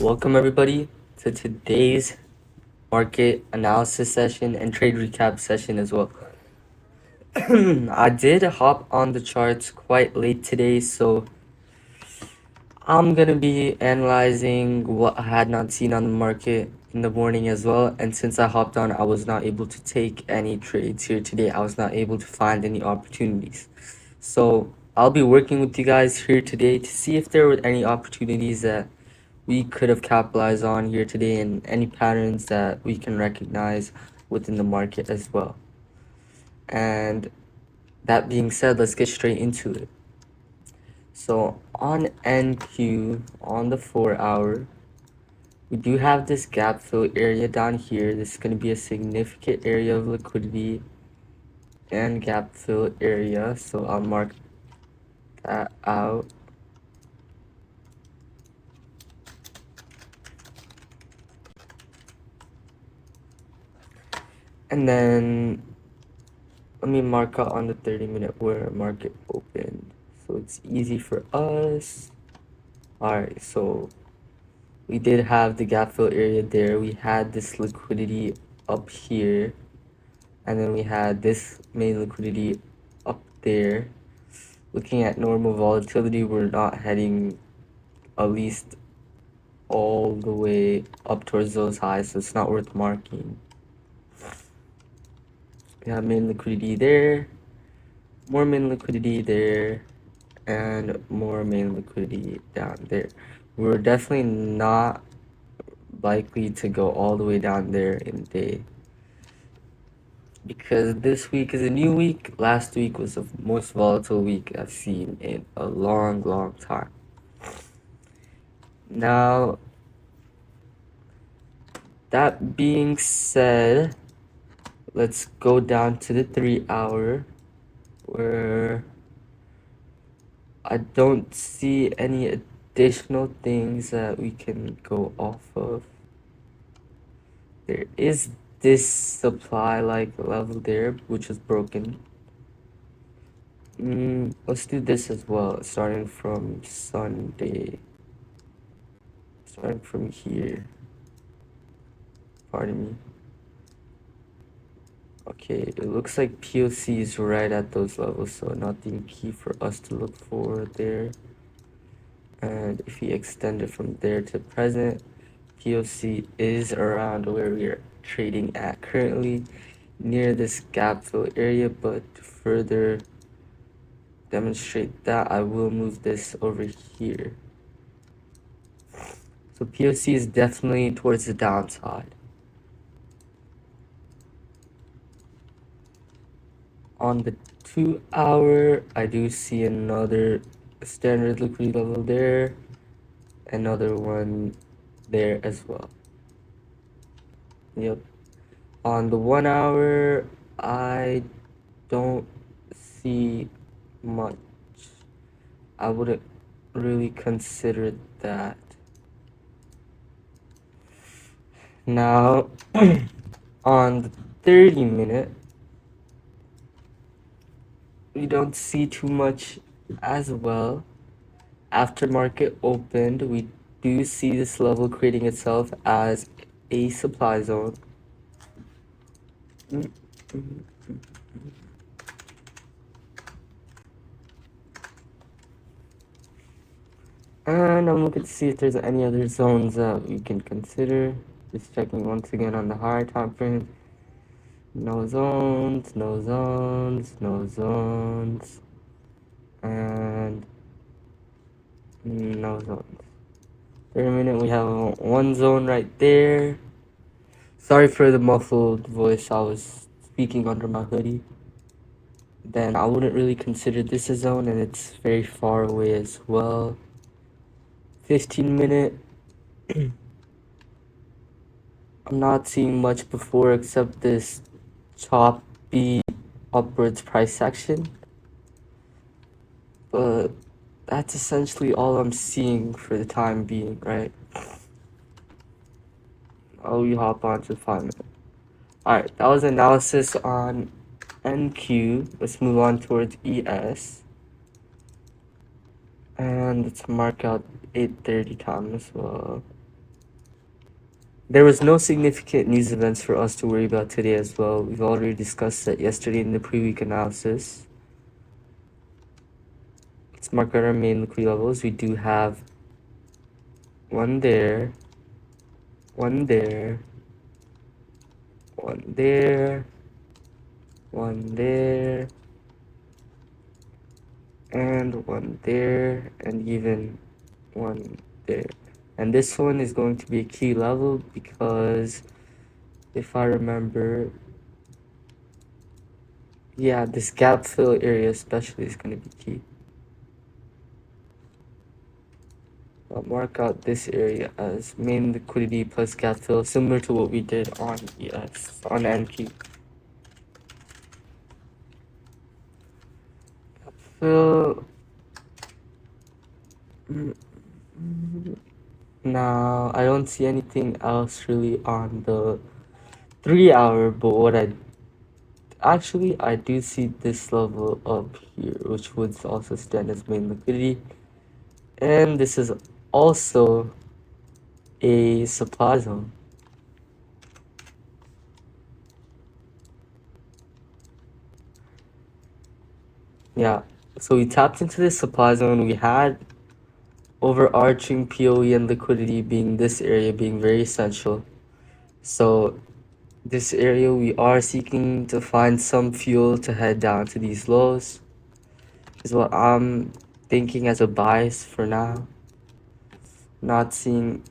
Welcome everybody to today's market analysis session and trade recap session as well. I did hop on the charts quite late today, so I'm gonna be analyzing what I had not seen on the market in the morning as well. And since I hopped on, I was not able to take any trades here today. I was not able to find any opportunities. So I'll be working with you guys here today to see if there were any opportunities that we could have capitalized on here today and any patterns that we can recognize within the market as well. And that being said, let's get straight into it. So on NQ, on the 4-hour, we do have this gap fill area down here. This is going to be a significant area of liquidity and gap fill area. So I'll mark that out. And then let me mark out on the 30-minute where market opened. So it's easy for us. Alright, so we did have the gap fill area there. We had this liquidity up here. And then we had this main liquidity up there. Looking at normal volatility, we're not heading at least all the way up towards those highs, so it's not worth marking. We have main liquidity there, more main liquidity there, and more main liquidity down there. We're definitely not likely to go all the way down there in day, because this week is a new week. Last week was the most volatile week I've seen in a long time. Now, that being said, let's go down to the 3-hour where I don't see any additional things that we can go off of. There is this supply like level there, which is broken. Let's do this as well, starting from Sunday. Starting from here. Pardon me. Okay, it looks like POC is right at those levels, so nothing key for us to look for there. And if we extend it from there to present, POC is around where we are trading at currently, near this gap fill area, but to further demonstrate that, I will move this over here. So POC is definitely towards the downside. On the 2-hour, I do see another standard liquidity level there, another one there as well. Yep. On the 1-hour, I don't see much. I wouldn't really consider that. Now, on the 30-minute, we don't see too much as well. After market opened, we do see this level creating itself as a supply zone. And I'm looking to see if there's any other zones that we can consider. Just checking once again on the higher time frame. No zones, no zones, no zones, and no zones. 30-minute, we have one zone right there. Sorry for the muffled voice, I was speaking under my hoodie. Then I wouldn't really consider this a zone, and it's very far away as well. 15-minute, I'm not seeing much before except this choppy upwards price action, but that's essentially all I'm seeing for the time being, right? Oh, we hop on to 5-minute. Alright, that was analysis on NQ. Let's move on towards ES. And let's mark out 8:30 time as well. There was no significant news events for us to worry about today as well. We've already discussed that yesterday in the pre-week analysis. Let's mark out our main liquidity levels. We do have one there, one there, one there, one there, and one there, and even one there. And this one is going to be a key level because if I remember, yeah, this gap fill area especially is going to be key. I'll mark out this area as main liquidity plus gap fill, similar to what we did on ES, on NQ. Gap fill. Now, I don't see anything else really on the 3 hour, but what I do see this level up here, which would also stand as main liquidity. And this is also a supply zone. Yeah, so we tapped into this supply zone. We had overarching POE and liquidity being this area being very essential. So this area we are seeking to find some fuel to head down to these lows is what I'm thinking as a bias for now. Not seeing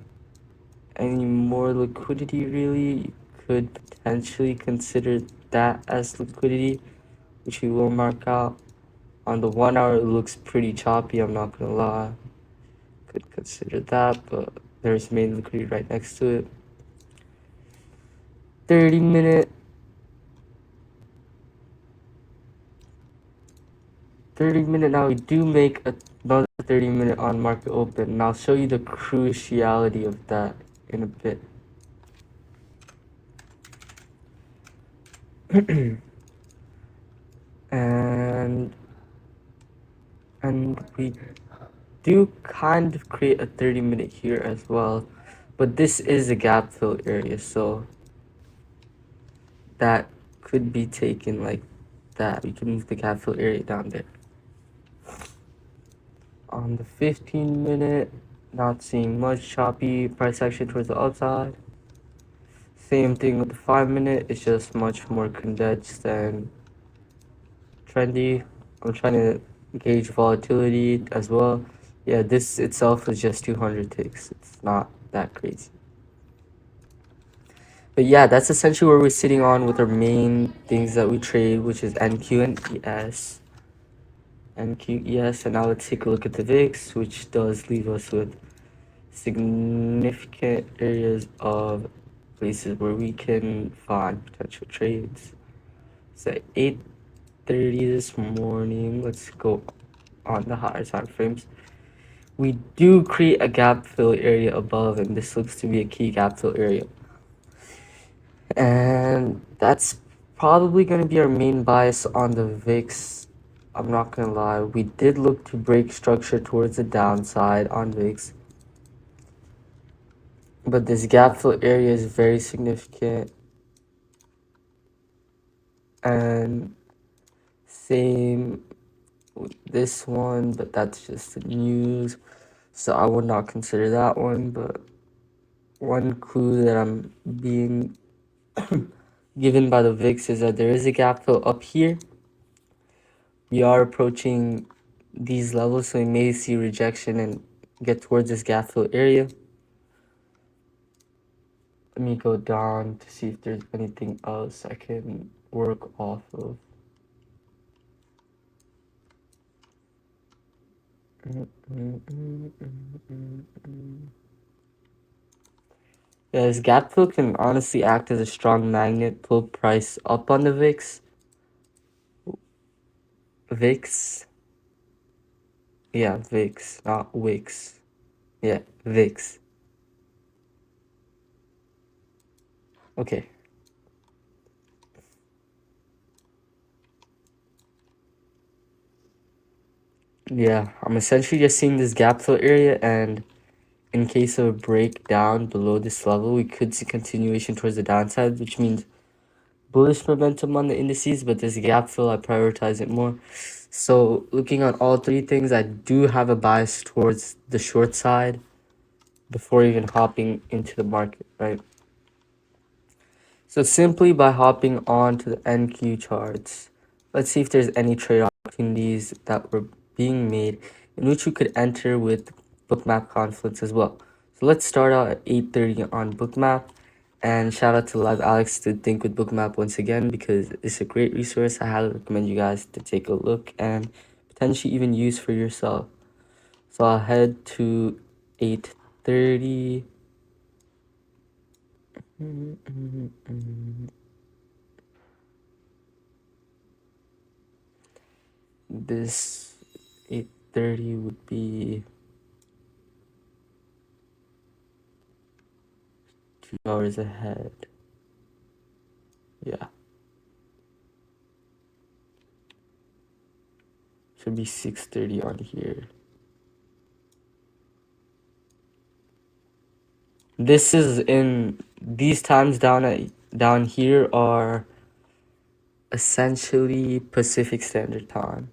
any more liquidity really. You could potentially consider that as liquidity, which we will mark out. On the 1 hour, it looks pretty choppy, I'm not gonna lie. Could consider that, but there's main liquidity right next to it. 30-minute. 30-minute. Now we do make another 30-minute on market open, and I'll show you the cruciality of that in a bit. and we do kind of create a 30-minute here as well, but this is a gap fill area, so that could be taken like that. We can move the gap fill area down there. On the 15-minute, not seeing much choppy price action towards the upside. Same thing with the 5-minute, it's just much more condensed and trendy. I'm trying to gauge volatility as well. Yeah, this itself is just 200 ticks. It's not that crazy. But yeah, that's essentially where we're sitting on with our main things that we trade, which is NQ and ES. NQ, ES, and now let's take a look at the VIX, which does leave us with significant areas of places where we can find potential trades. So at 8:30 this morning, let's go on the higher time frames. We do create a gap fill area above, and this looks to be a key gap fill area. And that's probably going to be our main bias on the VIX. I'm not going to lie. We did look to break structure towards the downside on VIX. But this gap fill area is very significant. And same with this one, but that's just the news. So I would not consider that one. But one clue that I'm being given by the VIX is that there is a gap fill up here. We are approaching these levels, so we may see rejection and get towards this gap fill area. Let me go down to see if there's anything else I can work off of. Yeah, this gap fill can honestly act as a strong magnet, pull price up on the VIX. VIX. Yeah, VIX, not Wix. Yeah, VIX. Okay. Yeah, I'm essentially just seeing this gap fill area, and in case of a breakdown below this level, we could see continuation towards the downside, which means bullish momentum on the indices, but this gap fill, I prioritize it more. So looking at all three things, I do have a bias towards the short side before even hopping into the market, right? So simply by hopping on to the NQ charts, let's see if there's any trade opportunities that were being made in which we could enter with Bookmap Confluence as well. So let's start out at 8:30 on Bookmap, and shout out to Live Alex to Think with Bookmap once again because it's a great resource. I highly recommend you guys to take a look and potentially even use for yourself. So I'll head to 8:30. This 8:30 would be 2 hours ahead. Yeah. Should be 6:30 on here. This is in these times down here are essentially Pacific Standard Time.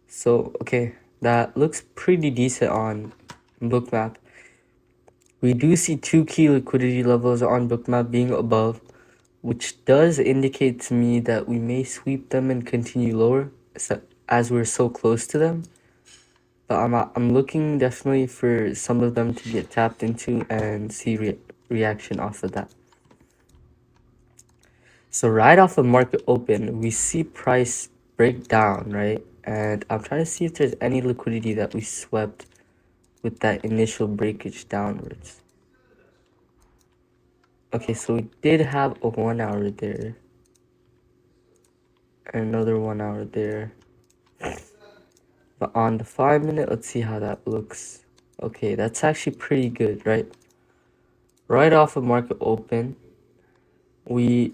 So okay, that looks pretty decent on Bookmap. We do see two key liquidity levels on Bookmap being above, which does indicate to me that we may sweep them and continue lower as we're so close to them. But I'm looking definitely for some of them to get tapped into and see reaction off of that. So right off of market open, we see price break down, right? And I'm trying to see if there's any liquidity that we swept with that initial breakage downwards. Okay, so we did have a 1 hour there. And another 1 hour there. But on the 5 minute, let's see how that looks. Okay, that's actually pretty good, right? Right off of market open, we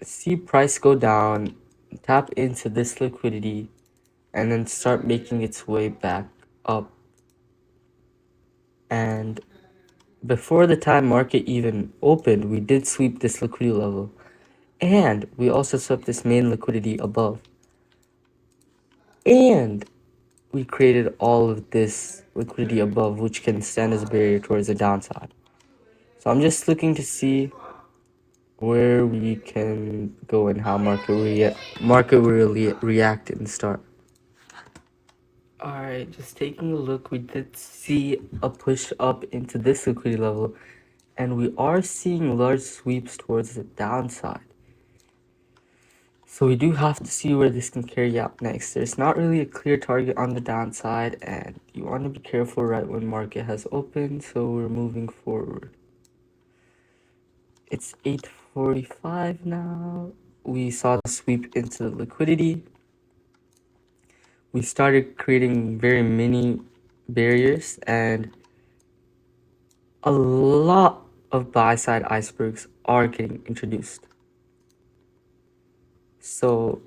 see price go down, tap into this liquidity, and then start making its way back up. And before the time market even opened, we did sweep this liquidity level. And we also swept this main liquidity above. And we created all of this liquidity above, which can stand as a barrier towards the downside. So I'm just looking to see where we can go and how market will react and start. Alright, just taking a look, we did see a push up into this liquidity level, and we are seeing large sweeps towards the downside. So we do have to see where this can carry out next. There's not really a clear target on the downside, and you want to be careful right when market has opened, so we're moving forward. It's 8:45 now. We saw the sweep into the liquidity. We started creating very mini barriers, and a lot of buy-side icebergs are getting introduced. So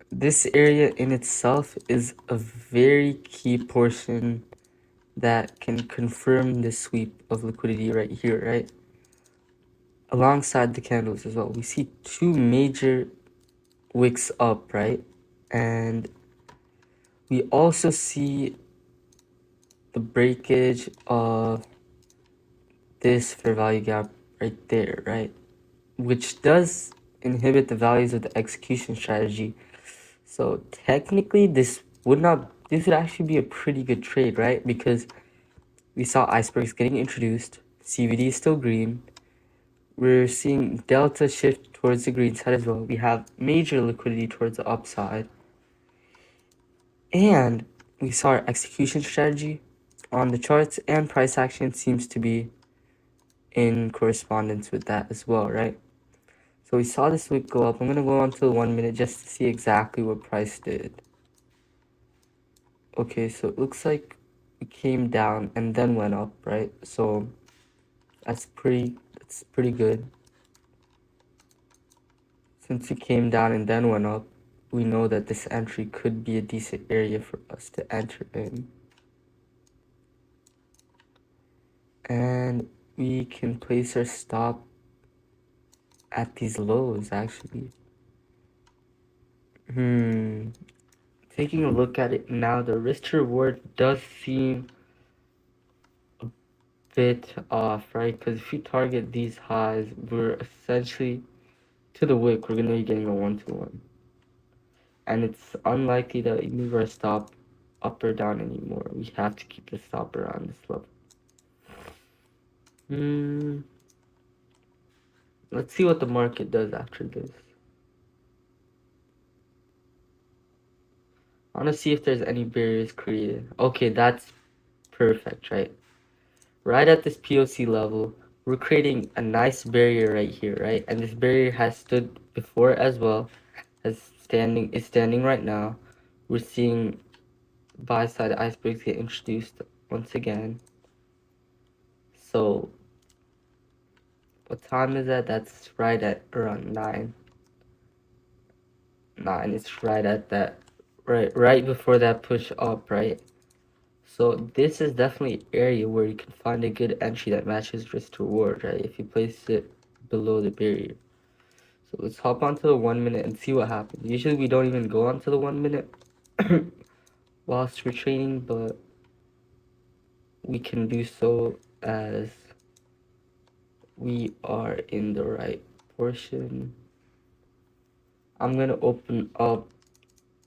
this area in itself is a very key portion that can confirm the sweep of liquidity right here, right? Alongside the candles as well. We see two major wicks up, right? And we also see the breakage of this fair value gap right there, right? Which does inhibit the values of the execution strategy. So technically this would actually be a pretty good trade, right? Because we saw icebergs getting introduced, CVD is still green. We're seeing delta shift towards the green side as well. We have major liquidity towards the upside. And we saw our execution strategy on the charts, and price action seems to be in correspondence with that as well, right? So we saw this wick go up. I'm going to go on to the 1 minute just to see exactly what price did. Okay, so it looks like it came down and then went up, right? So that's pretty good. Since it came down and then went up, we know that this entry could be a decent area for us to enter in. And we can place our stop at these lows actually. Taking a look at it now, the risk to reward does seem a bit off, right? Because if we target these highs, we're essentially to the wick, we're gonna be getting a 1-to-1. And it's unlikely that we move our stop up or down anymore. We have to keep the stop around this level. Let's see what the market does after this. I want to see if there's any barriers created. Okay, that's perfect, right? Right at this POC level, we're creating a nice barrier right here, right? And this barrier has stood before as well, is standing right now. We're seeing buy side icebergs get introduced once again. So what time is that? That's right at around 9. 9 is right at that, right before that push up, right? So this is definitely an area where you can find a good entry that matches risk to reward, right? If you place it below the barrier. So let's hop onto the 1 minute and see what happens. Usually we don't even go onto the 1 minute whilst we're trading, but we can do so as we are in the right portion. I'm gonna open up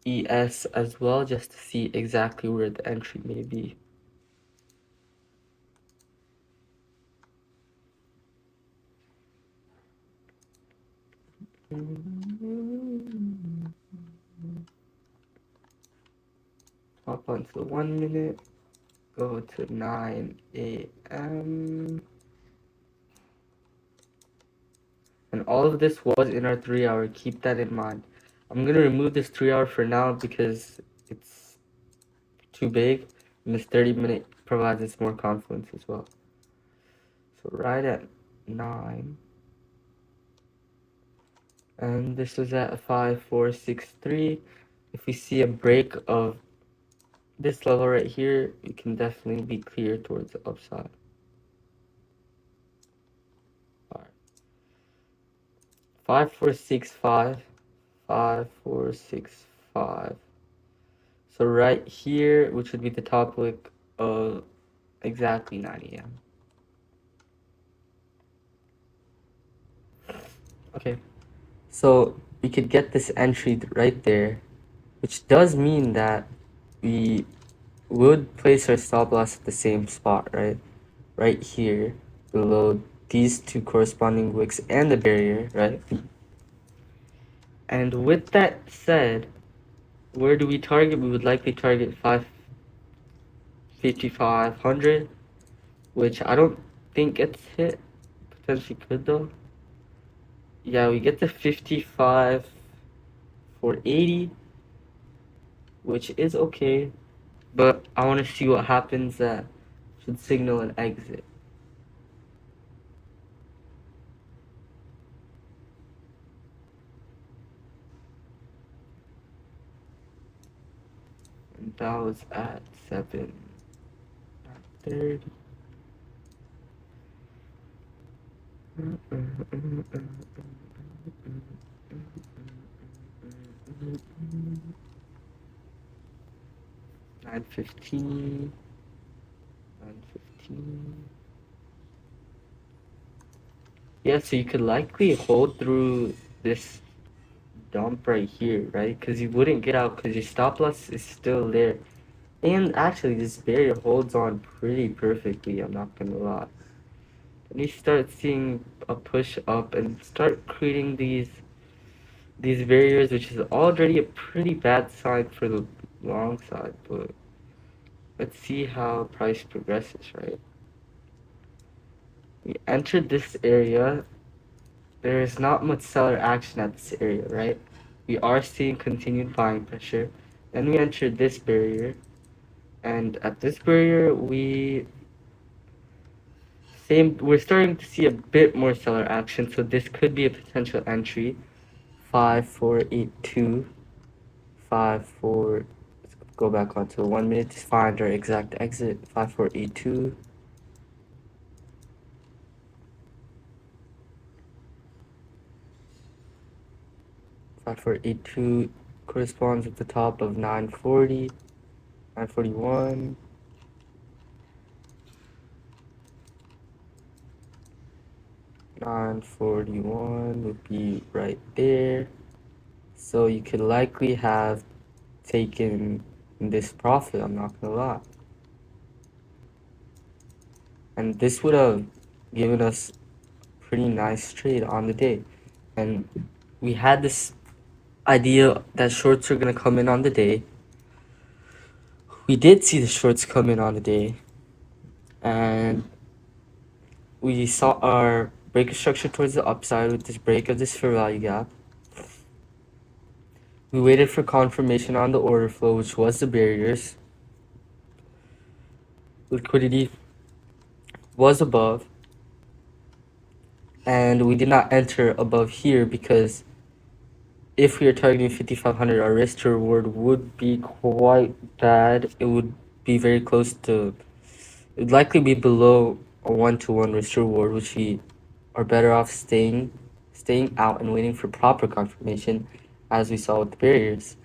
ES as well just to see exactly where the entry may be. Hop onto the 1 minute, go to 9 a.m. And all of this was in our 3-hour. Keep that in mind. I'm gonna remove this 3-hour for now because it's too big, and this 30-minute provides us more confluence as well. So right at 9, and this was at 5, 4, 6, 3. If we see a break of this level right here, we can definitely be clear towards the upside. All right. 5, 4, 6, 5. 5, 4, 6, 5. So right here, which would be the top wick of exactly 9 a.m. Okay, so we could get this entry right there, which does mean that we would place our stop loss at the same spot, right? Right here, below these two corresponding wicks and the barrier, right? And with that said, where do we target? We would likely target 5,500, which I don't think gets hit. Potentially could though. Yeah, we get to 55 for 80, which is okay, but I want to see what happens that should signal an exit. And that was at 7:30. Nine 15. 9:15. Yeah, so you could likely hold through this dump right here, right? Because you wouldn't get out because your stop loss is still there. And actually, this barrier holds on pretty perfectly, I'm not gonna lie. And you start seeing a push up and start creating these barriers, which is already a pretty bad sign for the long side, but let's see how price progresses, right? We entered this area. There is not much seller action at this area, right? We are seeing continued buying pressure. Then we entered this barrier, and at this barrier, we're starting to see a bit more seller action, so this could be a potential entry. 5,482, 5, 4. Let's go back onto 1 minute to find our exact exit. 5,482. 5482 corresponds with the top of 940, 941. $941 would be right there. So you could likely have taken this profit, I'm not gonna lie. And this would have given us a pretty nice trade on the day. And we had this idea that shorts are gonna come in on the day. We did see the shorts come in on the day. And we saw our break structure towards the upside with this break of this fair value gap. We waited for confirmation on the order flow, which was the barriers. Liquidity was above, and we did not enter above here because if we are targeting 5,500, our risk to reward would be quite bad. It would be very close to, it would likely be below a 1-to-1 risk to reward, which we are better off staying out and waiting for proper confirmation, as we saw with the barriers.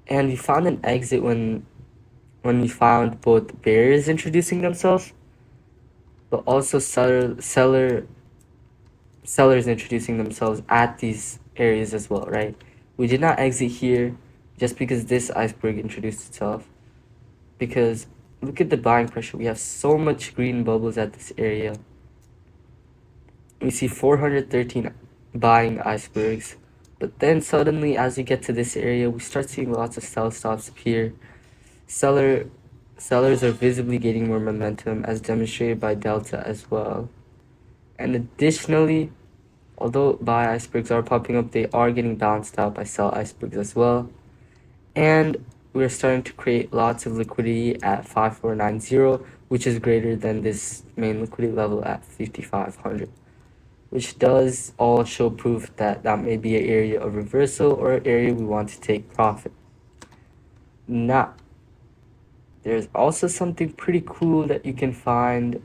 And we found an exit when we found both barriers introducing themselves, but also sellers introducing themselves at these areas as well, right? We did not exit here just because this iceberg introduced itself. Because look at the buying pressure. We have so much green bubbles at this area. We see 413 buying icebergs. But then suddenly, as we get to this area, we start seeing lots of sell stops appear. Sellers are visibly gaining more momentum, as demonstrated by Delta as well. And additionally, although buy icebergs are popping up, they are getting bounced out by sell icebergs as well. And we're starting to create lots of liquidity at 5490, which is greater than this main liquidity level at 5500, which does all show proof that that may be an area of reversal or an area we want to take profit. Now, there's also something pretty cool that you can find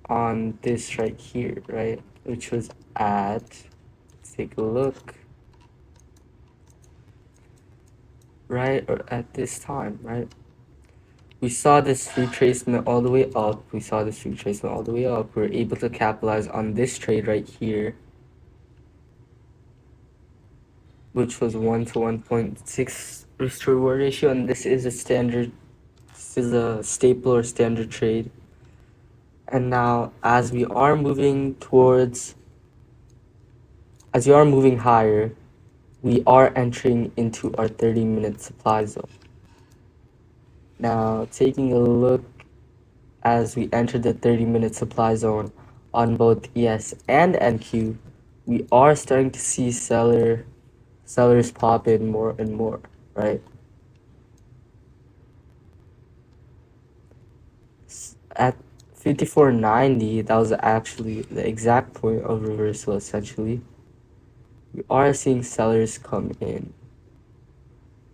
on this right here, right? Which was at, let's take a look, right? Or at this time, right? We saw this retracement all the way up. We're able to capitalize on this trade right here, which was 1 to 1.6 risk to reward ratio, and this is a staple or standard trade. And now, as we are moving higher, we are entering into our 30-minute supply zone. Now, taking a look as we enter the 30-minute supply zone on both ES and NQ, we are starting to see sellers pop in more and more, right? At 5490, that was actually the exact point of reversal, essentially. We are seeing sellers come in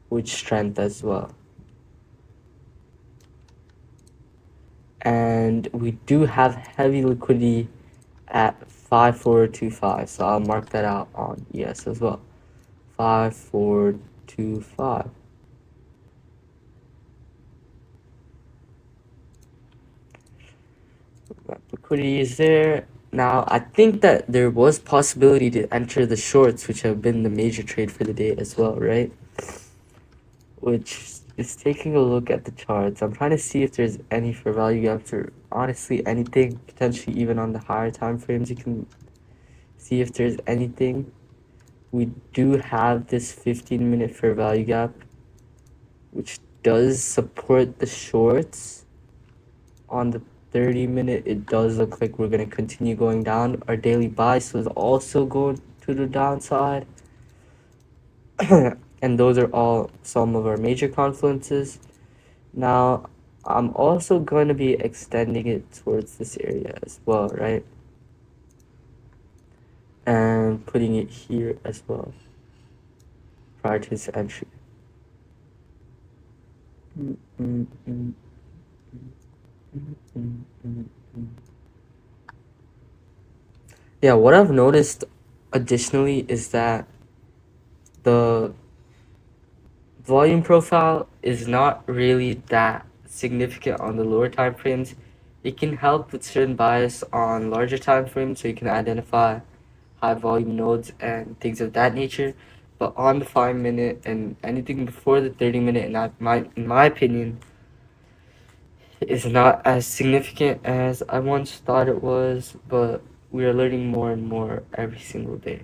with strength as well. And we do have heavy liquidity at 5425, so I'll mark that out on ES as well. 5425. Liquidity is there. Now, I think that there was possibility to enter the shorts, which have been the major trade for the day as well, right? Which is taking a look at the charts. I'm trying to see if there's any fair value gaps or honestly anything, potentially even on the higher time frames. You can see if there's anything. We do have this 15-minute fair value gap, which does support the shorts. On the 30-minute, it does look like we're going to continue going down. Our daily bias was also going to the downside. And those are all some of our major confluences. Now, I'm also going to be extending it towards this area as well, right? And putting it here as well prior to its entry. Yeah, what I've noticed additionally is that the volume profile is not really that significant on the lower time frames. It can help with certain bias on larger time frames, so you can identify high volume nodes and things of that nature. But on the 5 minute and anything before the 30 minute, in my opinion, is not as significant as I once thought it was. But we are learning more and more every single day.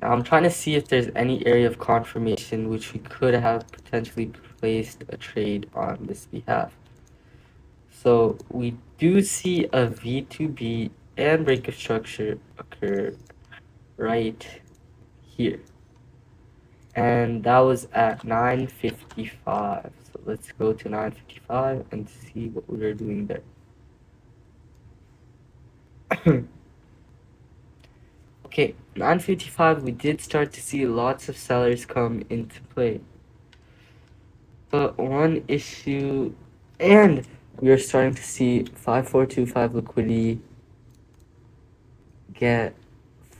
Now I'm trying to see if there's any area of confirmation which we could have potentially placed a trade on this behalf. So we do see a V2B and break of structure occur right here. And that was at 9:55. So let's go to 9:55 and see what we are doing there. Okay, 9:55, we did start to see lots of sellers come into play. But one issue, and we are starting to see 5425 liquidity get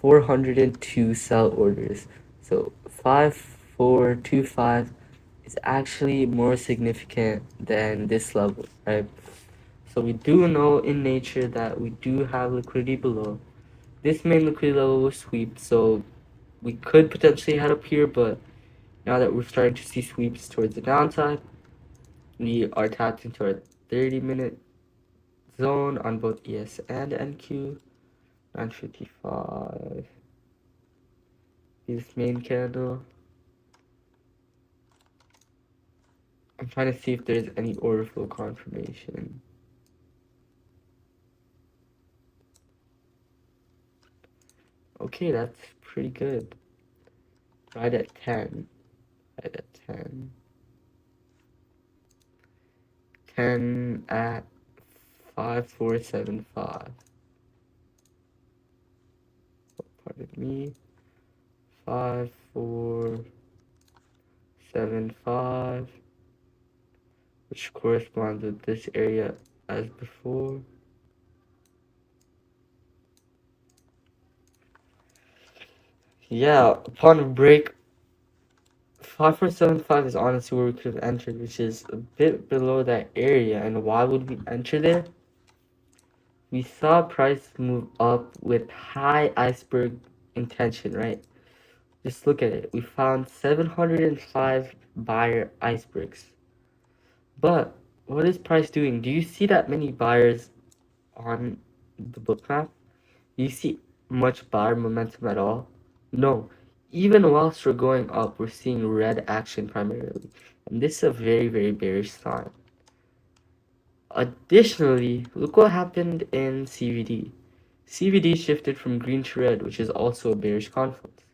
402 sell orders. So 5425 is actually more significant than this level, right? So we do know in nature that we do have liquidity below. This main liquidity level was sweep, so we could potentially head up here, but now that we're starting to see sweeps towards the downside, we are tapped into our 30-minute zone on both ES and NQ. 9:55. This main candle. I'm trying to see if there's any order flow confirmation. Okay, that's pretty good. Right at 10. Right at 10. 10 at 5475. Pardon me. 5475, which corresponds with this area as before. Yeah, upon a break, 5475 is honestly where we could have entered, which is a bit below that area. And why would we enter there? We saw price move up with high iceberg intention, right? Just look at it. We found 705 buyer icebergs. But what is price doing? Do you see that many buyers on the bookmap? Do you see much buyer momentum at all? No. Even whilst we're going up, we're seeing red action primarily. And this is a very, very bearish sign. Additionally, look what happened in CVD. CVD shifted from green to red, which is also a bearish confluence.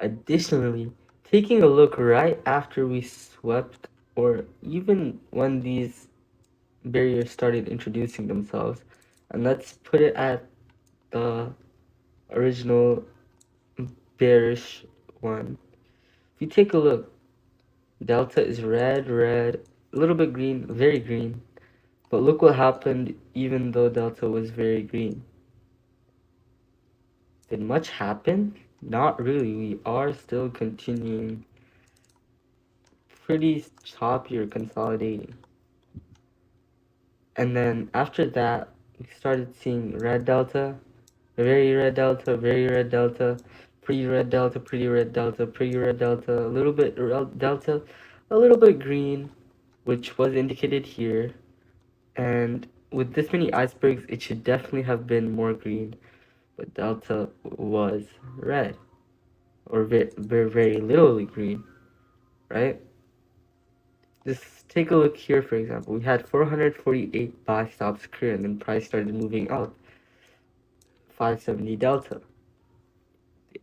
Additionally, taking a look right after we swept, or even when these barriers started introducing themselves, and let's put it at the original bearish one. If you take a look, delta is red, red, a little bit green, very green. But look what happened even though delta was very green. Did much happen? Not really. We are still continuing pretty choppy or consolidating. And then after that, we started seeing red delta, very red delta, very red delta, pretty red delta, pretty red delta, pretty red delta, a little bit delta, a little bit green, which was indicated here. And with this many icebergs, it should definitely have been more green, but delta was red, or very, very, very little green, right? Just take a look here, for example. We had 448 buy stops occur, and then price started moving up. 570 delta.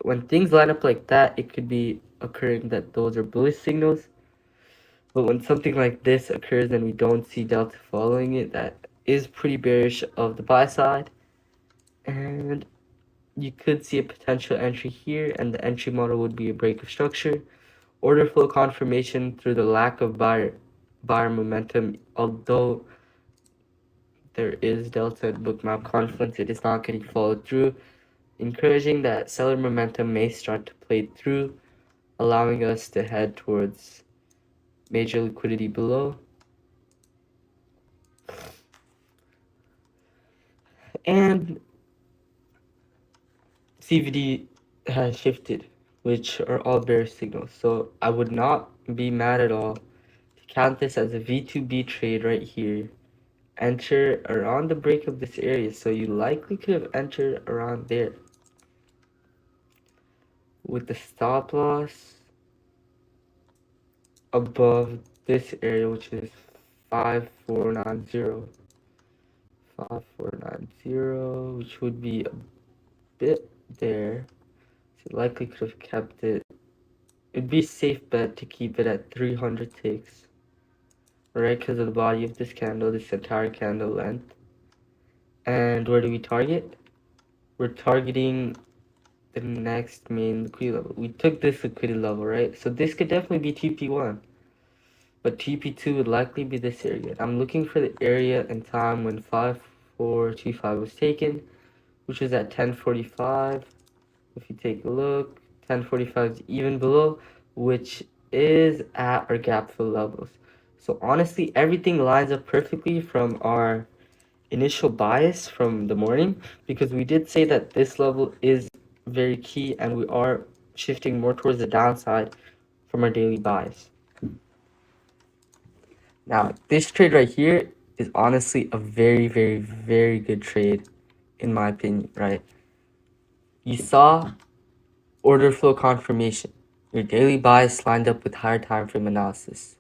When things line up like that, it could be occurring that those are bullish signals. But when something like this occurs and we don't see delta following it, that is pretty bearish of the buy side. And you could see a potential entry here, and the entry model would be a break of structure. Order flow confirmation through the lack of buyer momentum, although there is delta and bookmap confluence, it is not getting followed through. encouraging that seller momentum may start to play through, allowing us to head towards major liquidity below. And CVD has shifted, which are all bearish signals. So I would not be mad at all to count this as a V2B trade right here. Enter around the break of this area. So you likely could have entered around there. With the stop loss above this area, which is 5490. 5490, which would be a bit there. So you likely could have kept it. It'd be a safe bet to keep it at 300 ticks, right? Because of the body of this candle, this entire candle length. And where do we target? We're targeting the next main liquidity level. We took this liquidity level, right? So this could definitely be TP1, but TP2 would likely be this area. I'm looking for the area and time when 5425 was taken, which is at 1045. If you take a look, 1045 is even below, which is at our gap fill levels. So honestly, everything lines up perfectly from our initial bias from the morning, because we did say that this level is very key and we are shifting more towards the downside from our daily bias. Now, this trade right here is honestly a very, very, very good trade, in my opinion, right? You saw order flow confirmation. Your daily bias lined up with higher time frame analysis.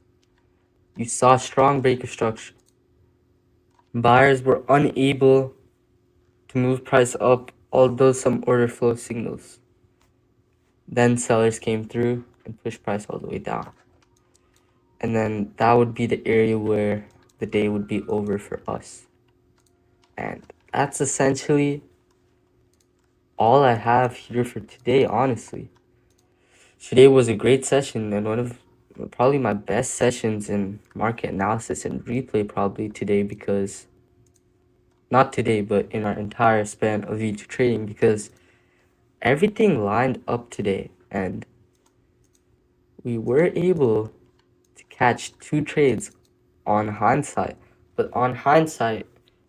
You saw strong break of structure. Buyers were unable to move price up, although some order flow signals. Then sellers came through and pushed price all the way down. And then that would be the area where the day would be over for us. And that's essentially all I have here for today, honestly. Today was a great session and one of probably my best sessions in market analysis and replay probably today, because not today, but in our entire span of V2 trading, because everything lined up today and we were able to catch two trades on hindsight. But on hindsight,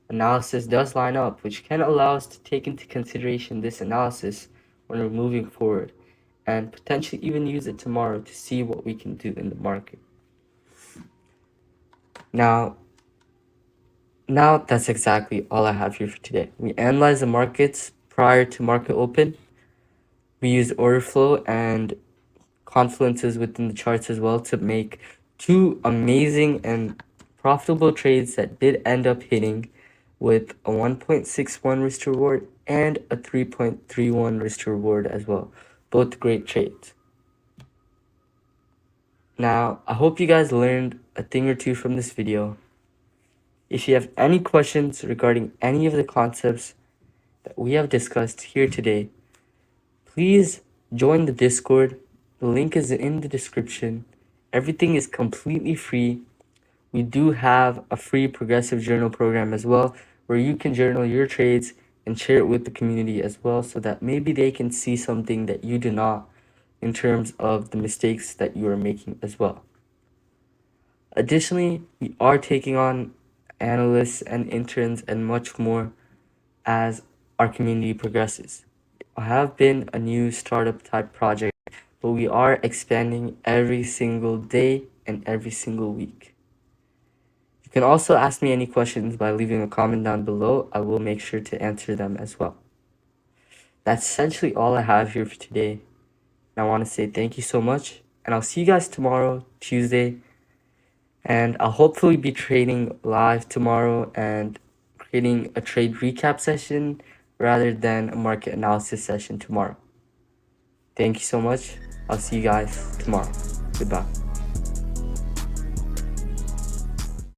analysis does line up, which can allow us to take into consideration this analysis when we're moving forward and potentially even use it tomorrow to see what we can do in the market. Now that's exactly all I have here for today. We analyze the markets prior to market open. We use order flow and confluences within the charts as well to make two amazing and profitable trades that did end up hitting, with a 1.61 risk to reward and a 3.31 risk to reward as well. Both great trades. Now, I hope you guys learned a thing or two from this video. If you have any questions regarding any of the concepts that we have discussed here today, please join the Discord. The link is in the description. Everything is completely free. We do have a free progressive journal program as well, where you can journal your trades and share it with the community as well, so that maybe they can see something that you do not in terms of the mistakes that you are making as well. Additionally, we are taking on analysts and interns and much more as our community progresses. I have been a new startup type project, but we are expanding every single day and every single week. You can also ask me any questions by leaving a comment down below. I will make sure to answer them as well. That's essentially all I have here for today. And I want to say thank you so much, and I'll see you guys tomorrow, Tuesday. And I'll hopefully be trading live tomorrow and creating a trade recap session rather than a market analysis session tomorrow. Thank you so much. I'll see you guys tomorrow. Goodbye.